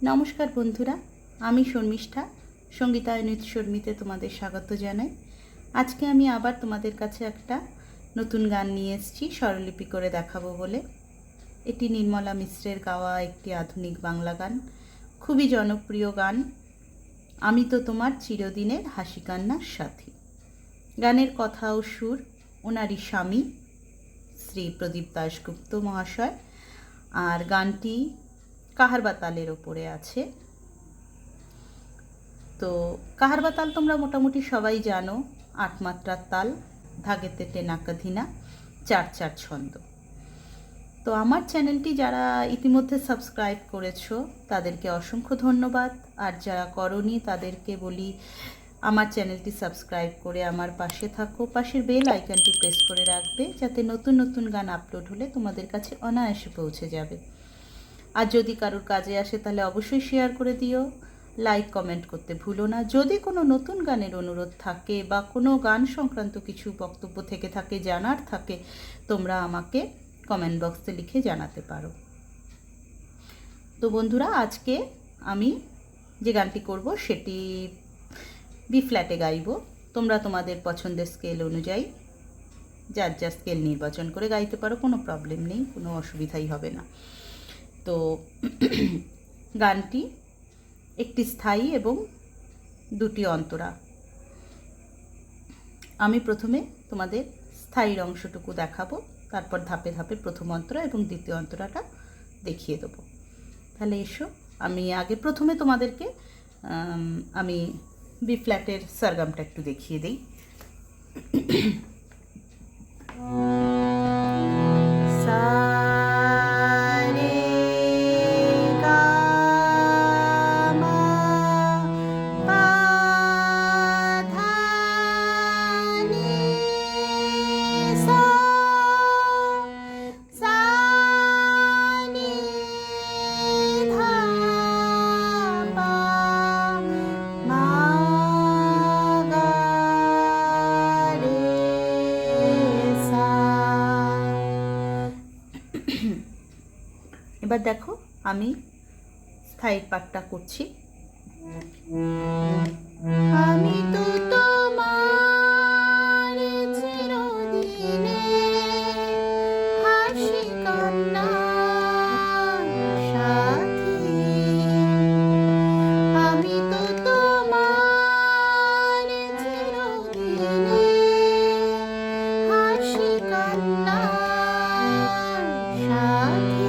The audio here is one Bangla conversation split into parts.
নমস্কার বন্ধুরা, আমি শর্মিষ্ঠা, সঙ্গীতায়নিত শর্মিতে তোমাদের স্বাগত জানাই। আজকে আমি আবার তোমাদের কাছে একটা নতুন গান নিয়ে এসেছি, স্বরলিপি করে দেখাবো বলে। এটি নির্মলা মিশ্রের গাওয়া একটি আধুনিক বাংলা গান, খুবই জনপ্রিয় গান। আমি তো তোমার চিরদিনের হাসি কান্নার সাথী। গানের কথা ও সুর ওনারই স্বামী শ্রী প্রদীপ দাশগুপ্ত মহাশয়, আর গানটি কাহারবা তালের ওপরে আছে। তো কাহারবা তাল তোমরা মোটামুটি সবাই জানো, 8 মাত্রার তাল, ধাগেতে টেনাকাধিনা, 4/4 ছন্দ। তো আমার চ্যানেলটি যারা ইতিমধ্যে সাবস্ক্রাইব করেছো তাদেরকে অসংখ্য ধন্যবাদ, আর যারা করোনি তাদেরকে বলি আমার চ্যানেলটি সাবস্ক্রাইব করে আমার পাশে থাকো, পাশের বেল আইকনটি প্রেস করে রাখবে, যাতে নতুন নতুন গান আপলোড হলে তোমাদের কাছে অনায়াসে পৌঁছে যাবে। আর যদি কারোর কাজে আসে তাহলে অবশ্যই শেয়ার করে দিও, লাইক কমেন্ট করতে ভুলো না। যদি কোনো নতুন গানের অনুরোধ থাকে বা কোনো গান সংক্রান্ত কিছু বক্তব্য থেকে থাকে, জানার থাকে, তোমরা আমাকে কমেন্ট বক্সে লিখে জানাতে পারো। তো বন্ধুরা, আজকে আমি যে গানটি করব সেটি বি ফ্ল্যাটে গাইব। তোমরা তোমাদের পছন্দের স্কেল অনুযায়ী যার যা স্কেল নির্বাচন করে গাইতে পারো, কোনো প্রবলেম নেই, কোনো অসুবিধাই হবে না। তো গানটি একটি স্থায়ী এবং দুটি অন্তরা। আমি প্রথমে তোমাদের স্থায়ীর অংশটুকু দেখাবো, তারপর ধাপে ধাপে প্রথম অন্তরা এবং দ্বিতীয় অন্তরাটা দেখিয়ে দেবো। তাহলে এসো, আমি আগে প্রথমে তোমাদেরকে আমি বি ফ্ল্যাটের সারগামটা একটু দেখিয়ে দিই। এবার দেখো আমি স্থায়ী পাঠটা করছি। আমি তো তোমার চিরদিনে হাসি কান্নার সাথী, আমি তো তোমার চিরদিনে হাসি কান্নার সাথী।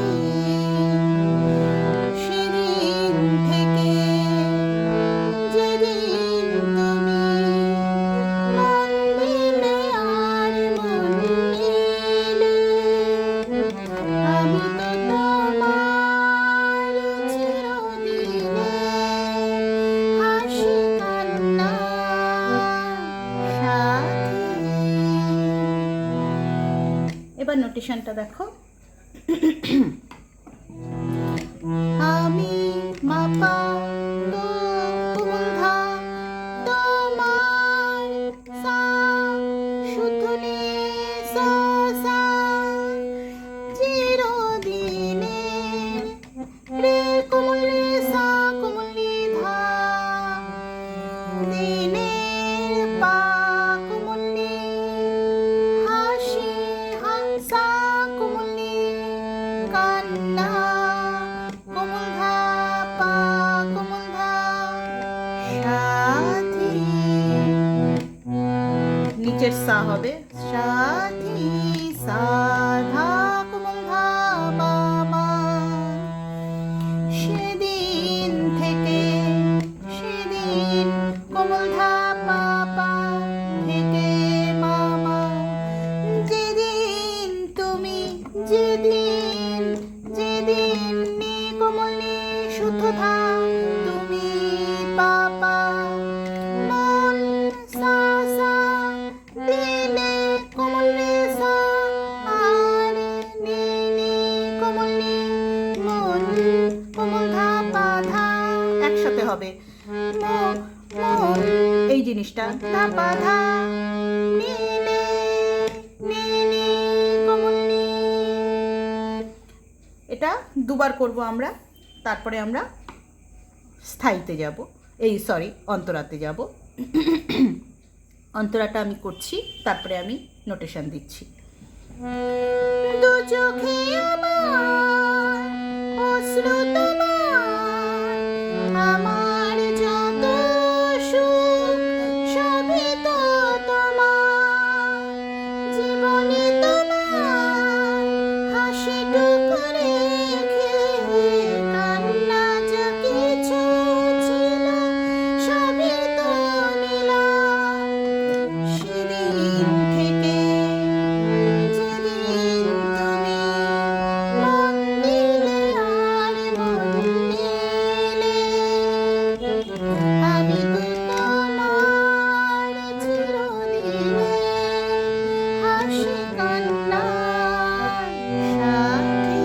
এবার নোটেশনটা দেখো। আমি মাপা তো কুমধা তোমার সা শুধুনি সা সা চিরদিনে রে কুমলি সা কুমলি ধা দিনের পা কুমলি হাসি হাসা কুমলি কান্না কুমধা পা কুমধা সাথী, নিচের সা হবে সাথী সাধা কুমধা বাবা। সেদিন থেকে সেদিন কুমধা পাপা থেকে মামা, যেদিন তুমি যেদিন যেদিন নি কোমলি শুদ্ধধা তুমি পাপা, মন সা সা দিলে কোমলি সা আর নি নি কোমলি মন কোমধা পাধা, একসাথে হবে মন, এই জিনিসটা ধা পাধা নিলে নি দুবার করব আমরা, তারপরে আমরা স্থায়ীতে যাব, অন্তরাতে যাব। অন্তরাটা আমি করছি, তারপরে আমি নোটেশন দিচ্ছি। দু চোখে আমার অশ্রু তোমার, আমার যত সুখ সবই তো তোমার, জীবনে তোমার হাসিটুকু রেখে কান্না যা কিছু ছিল সবই তো নিলাম। সেদিন থেকে যেদিন তুমি মন দিলে আর মন দিলে, আমি তো তোমার চিরদিনে হাসি কান্নার সাথী।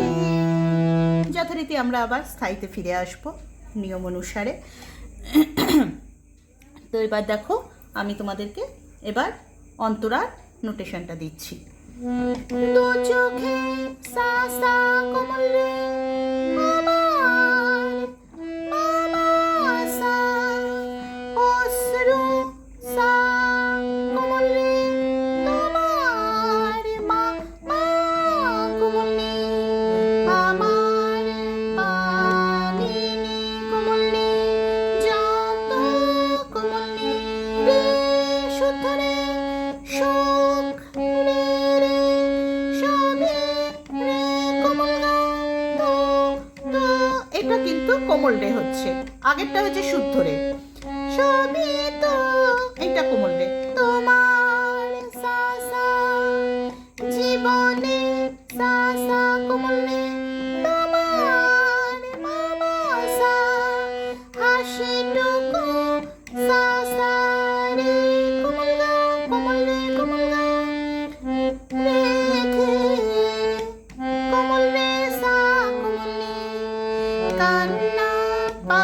যথারীতি আমরা আবার স্থায়ীতে ফিরে আসবো নিয়ম অনুসারে। তো এবার দেখো, আমি তোমাদেরকে এবার অন্তরার নোটেশনটা দিচ্ছি। দু চোখে সা সা কোমল রে আমার, মামা সা অশ্রু সা কোমল রে তোমার, মা মা কোমল রে আমার, পানি কোমল রে যত কোমল রে শুদ্ধ রে সুখ রে রে সবে রে কোমল গা তো তো, এটা কিন্তু কোমল রে হচ্ছে, আগেরটা হচ্ছে শুদ্ধ রে। সবই তো, এটা কোমল রে। তোমার সা সা জীবনে সা সা কোমল রে তোমার, মামা সা হাসিটুকু সা সা রে কোমল গা কোমল রে কোমল গা রেখে কোমল রে সা কোমল রে কান্না পা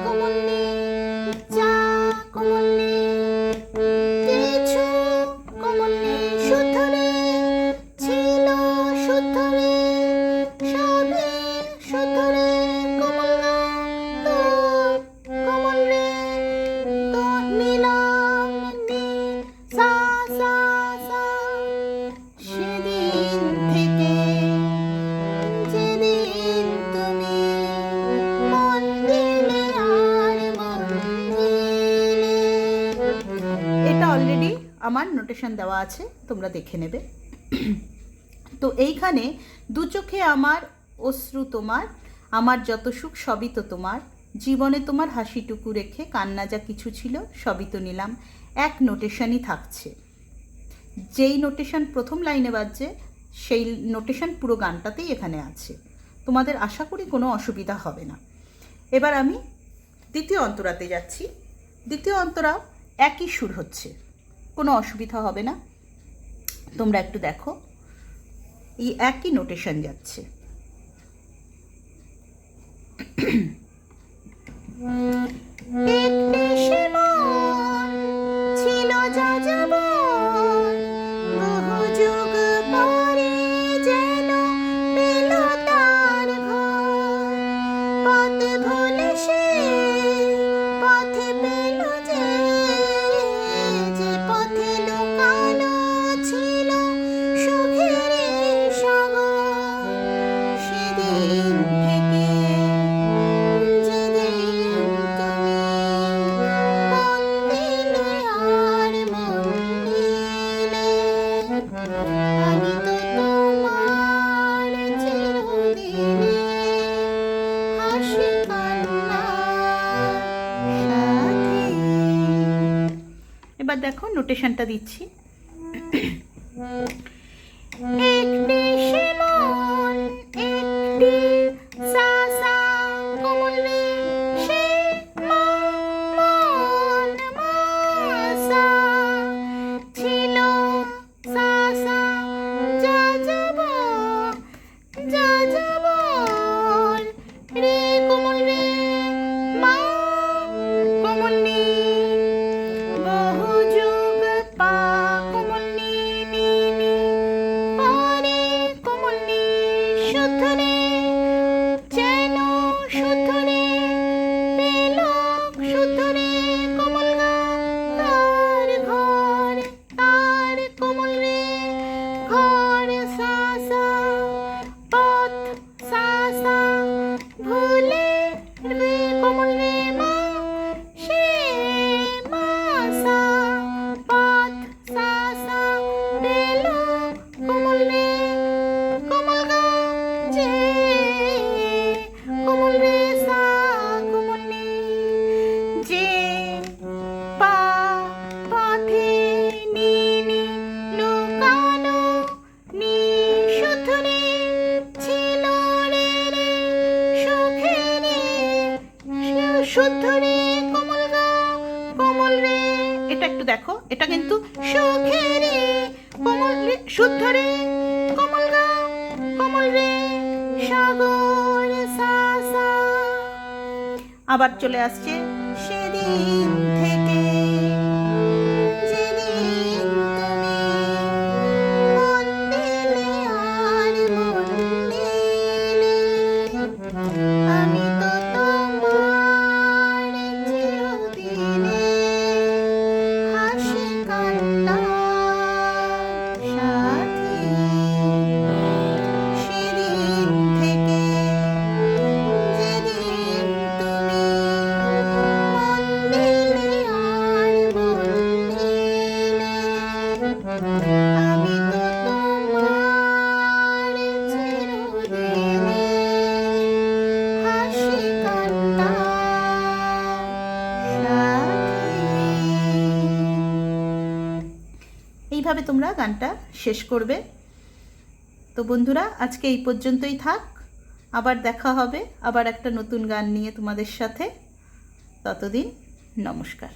কোমল রে যা কোমল রে কিছু কোমল রে শুদ্ধ রে ছিল শুদ্ধ রে সবে শুদ্ধ রে কোমল গা তো কোমল রে তো নিলাম নি সা সা সা। সেদিন থেকে যেদিন তুমি মন দিলে আর মন দিলে, এটা অলরেডি আমার নোটেশন দেওয়া আছে, তোমরা দেখে নেবে। তো এইখানে দু চোখে আমার অশ্রু তোমার, আমার যত সুখ সবই তো তোমার, জীবনে তোমার হাসিটুকু রেখে কান্না যা কিছু ছিল সবই তো নিলাম, এক নোটেশনই থাকছে। যেই নোটেশন প্রথম লাইনে বাজছে সেই নোটেশন পুরো গানটাতেই এখানে আছে, তোমাদের আশা করি কোনো অসুবিধা হবে না। এবার আমি দ্বিতীয় অন্তরাতে যাচ্ছি। দ্বিতীয় অন্তরা একই সুর হচ্ছে, কোনো অসুবিধা হবে না। তোমরা একটু দেখো, এই একই নোটেশন যাচ্ছে। একটি সেমন ছিল যাযাবর, বহু যুগ পরে যেন পেল তার ঘর, পথ ভুলে সে পথে পেল যে, যে পথে লুকানো ছিল সুখের সাগর। সেদিন থেকে যেদিন তুমি মন দিলে আর মন দিলে, আমি তো তোমার চিরদিনে হাসি কান্নার সাথী। এবার দেখো নোটেশনটা দিচ্ছি। একটি সেমন একটি সা সা কোমল রে সে মা মন মা সা ছিল সা সা যা যাব রে কোমল রে মা কোমল নি বহু যুগ পা কোমল নি নি নি সুর ধরে কমল গা কমল রে সাগর সা সা। আবার চলে আসছে সেদিন থেকে যেদিন তুমি মন দিলে আর মন দিলে, আমি তো তোমার চিরদিনে হাসি কান্না সাথী। সেদিন থেকে যেদিন তুমি মন দিলে আর মন দিলে, আমি তো তোমার চিরদিনে হাসি কান্না সাথী। এইভাবে তোমরা গানটা শেষ করবে। তো বন্ধুরা, আজকে এই পর্যন্তই থাক। আবার দেখা হবে আবার একটা নতুন গান নিয়ে তোমাদের সাথে। ততদিন নমস্কার।